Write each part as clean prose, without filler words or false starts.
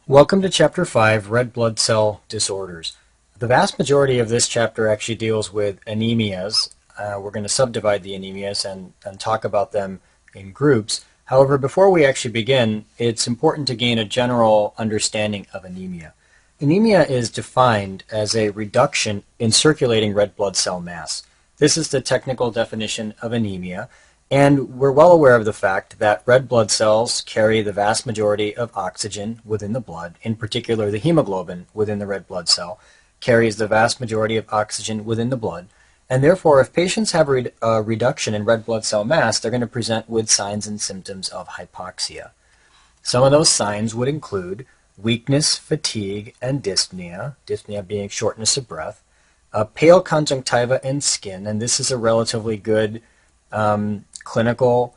Welcome to Chapter 5, Red Blood Cell Disorders. The vast majority of this chapter actually deals with anemias. We're going to subdivide the anemias and talk about them in groups. However, before we actually begin, it's important to gain a general understanding of anemia. Anemia is defined as a reduction in circulating red blood cell mass. This is the technical definition of anemia. And we're well aware of the fact that red blood cells carry the vast majority of oxygen within the blood. In particular, the hemoglobin within the red blood cell carries the vast majority of oxygen within the blood. And therefore, if patients have a reduction in red blood cell mass, they're going to present with signs and symptoms of hypoxia. Some of those signs would include weakness, fatigue, and dyspnea, dyspnea being shortness of breath, pale conjunctiva and skin, and this is a relatively good clinical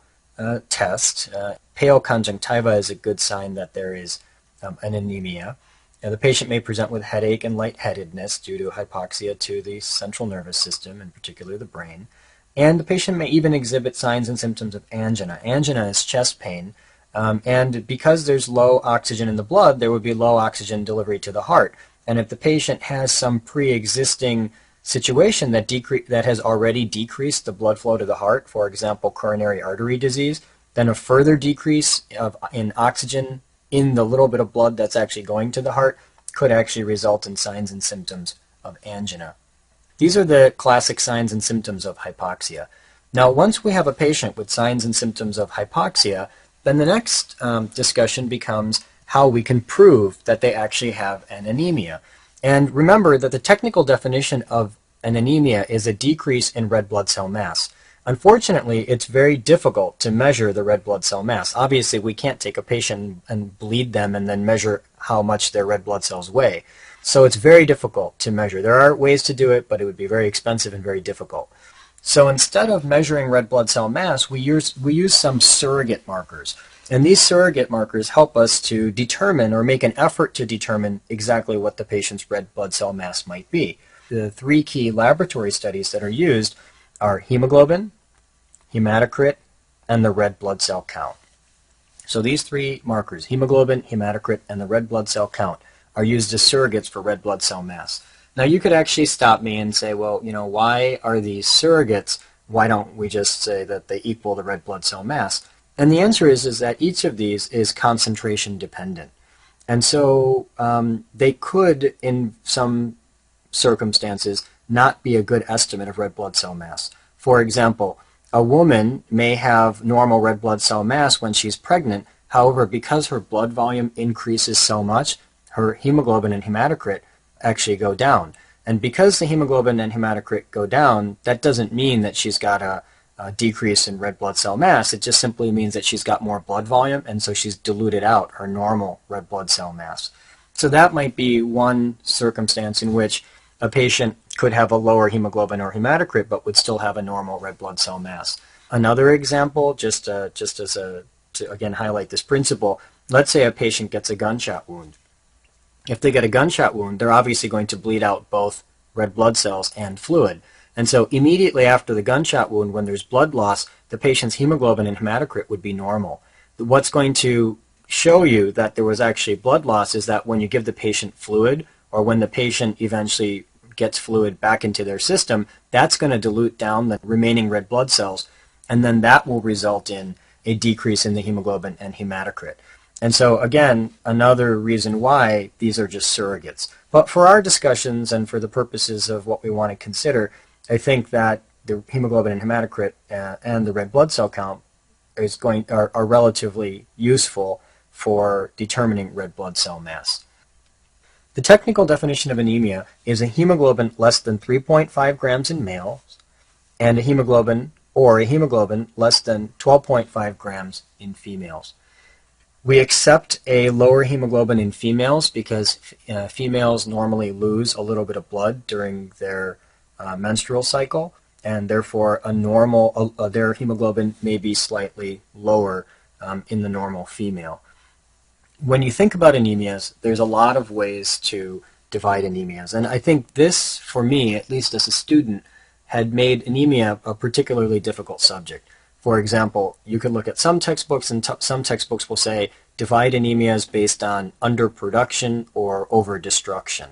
test. Pale conjunctiva is a good sign that there is an anemia. Now, the patient may present with headache and lightheadedness due to hypoxia to the central nervous system, in particular the brain. And the patient may even exhibit signs and symptoms of angina. Angina is chest pain, and because there's low oxygen in the blood, there would be low oxygen delivery to the heart. And if the patient has some pre-existing situation that has already decreased the blood flow to the heart, for example, coronary artery disease, then a further decrease in oxygen in the little bit of blood that's actually going to the heart could actually result in signs and symptoms of angina. These are the classic signs and symptoms of hypoxia. Now, once we have a patient with signs and symptoms of hypoxia, then the next discussion becomes how we can prove that they actually have an anemia. And remember that the technical definition of an anemia is a decrease in red blood cell mass. Unfortunately, it's very difficult to measure the red blood cell mass. Obviously, we can't take a patient and bleed them and then measure how much their red blood cells weigh. So it's very difficult to measure. There are ways to do it, but it would be very expensive and very difficult. So instead of measuring red blood cell mass, we use some surrogate markers. And these surrogate markers help us to determine or make an effort to determine exactly what the patient's red blood cell mass might be. The three key laboratory studies that are used are hemoglobin, hematocrit, and the red blood cell count. So these three markers, hemoglobin, hematocrit, and the red blood cell count, are used as surrogates for red blood cell mass. Now you could actually stop me and say, well, why are these surrogates? Why don't we just say that they equal the red blood cell mass? And the answer is that each of these is concentration dependent. And so they could, in some circumstances, not be a good estimate of red blood cell mass. For example, a woman may have normal red blood cell mass when she's pregnant. However, because her blood volume increases so much, her hemoglobin and hematocrit actually go down. And because the hemoglobin and hematocrit go down, that doesn't mean that she's got a decrease in red blood cell mass. It just simply means that she's got more blood volume, and so she's diluted out her normal red blood cell mass. So that might be one circumstance in which a patient could have a lower hemoglobin or hematocrit but would still have a normal red blood cell mass. Another example, just to again highlight this principle, let's say a patient gets a gunshot wound. If they get a gunshot wound, they're obviously going to bleed out both red blood cells and fluid. And so immediately after the gunshot wound, when there's blood loss, the patient's hemoglobin and hematocrit would be normal. What's going to show you that there was actually blood loss is that when you give the patient fluid, or when the patient eventually gets fluid back into their system, that's going to dilute down the remaining red blood cells, and then that will result in a decrease in the hemoglobin and hematocrit. And so again, another reason why these are just surrogates. But for our discussions and for the purposes of what we want to consider, I think that the hemoglobin and hematocrit and the red blood cell count are relatively useful for determining red blood cell mass. The technical definition of anemia is a hemoglobin less than 3.5 grams in males and a hemoglobin less than 12.5 grams in females. We accept a lower hemoglobin in females because females normally lose a little bit of blood during their menstrual cycle, and therefore their hemoglobin may be slightly lower in the normal female. When you think about anemias, there's a lot of ways to divide anemias, and I think this, for me, at least as a student, had made anemia a particularly difficult subject. For example, you can look at some textbooks, and some textbooks will say divide anemias based on underproduction or overdestruction.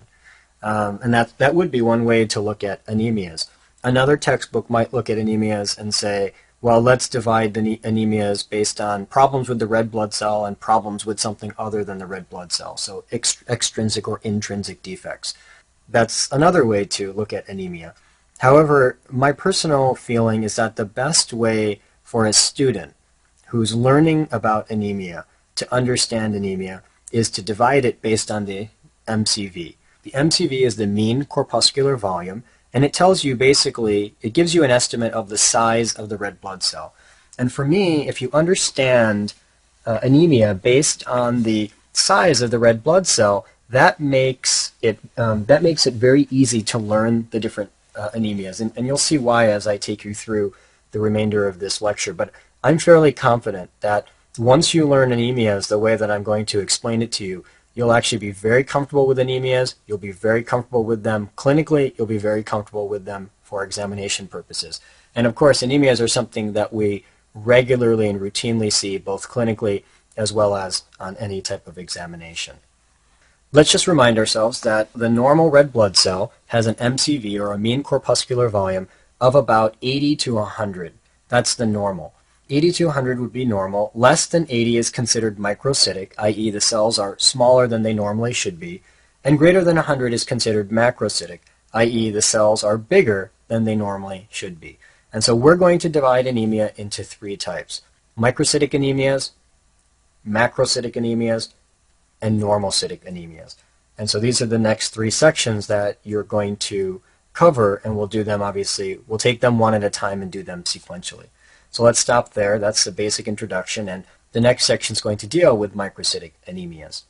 And that would be one way to look at anemias. Another textbook might look at anemias and say, well, let's divide the anemias based on problems with the red blood cell and problems with something other than the red blood cell, so extrinsic or intrinsic defects. That's another way to look at anemia. However, my personal feeling is that the best way for a student who's learning about anemia to understand anemia is to divide it based on the MCV. The MCV is the mean corpuscular volume, and it tells you basically, it gives you an estimate of the size of the red blood cell. And for me, if you understand anemia based on the size of the red blood cell, that makes it very easy to learn the different anemias. And you'll see why as I take you through the remainder of this lecture. But I'm fairly confident that once you learn anemias the way that I'm going to explain it to you, you'll actually be very comfortable with anemias, you'll be very comfortable with them clinically, you'll be very comfortable with them for examination purposes. And of course, anemias are something that we regularly and routinely see both clinically as well as on any type of examination. Let's just remind ourselves that the normal red blood cell has an MCV, or a mean corpuscular volume, of about 80 to 100. That's the normal. 80 to 100 would be normal. Less than 80 is considered microcytic, i.e. the cells are smaller than they normally should be. And greater than 100 is considered macrocytic, i.e. the cells are bigger than they normally should be. And so we're going to divide anemia into three types: microcytic anemias, macrocytic anemias, and normalcytic anemias. And so these are the next three sections that you're going to cover, and we'll do them, obviously, we'll take them one at a time and do them sequentially. So let's stop there. That's the basic introduction, and the next section is going to deal with microcytic anemias.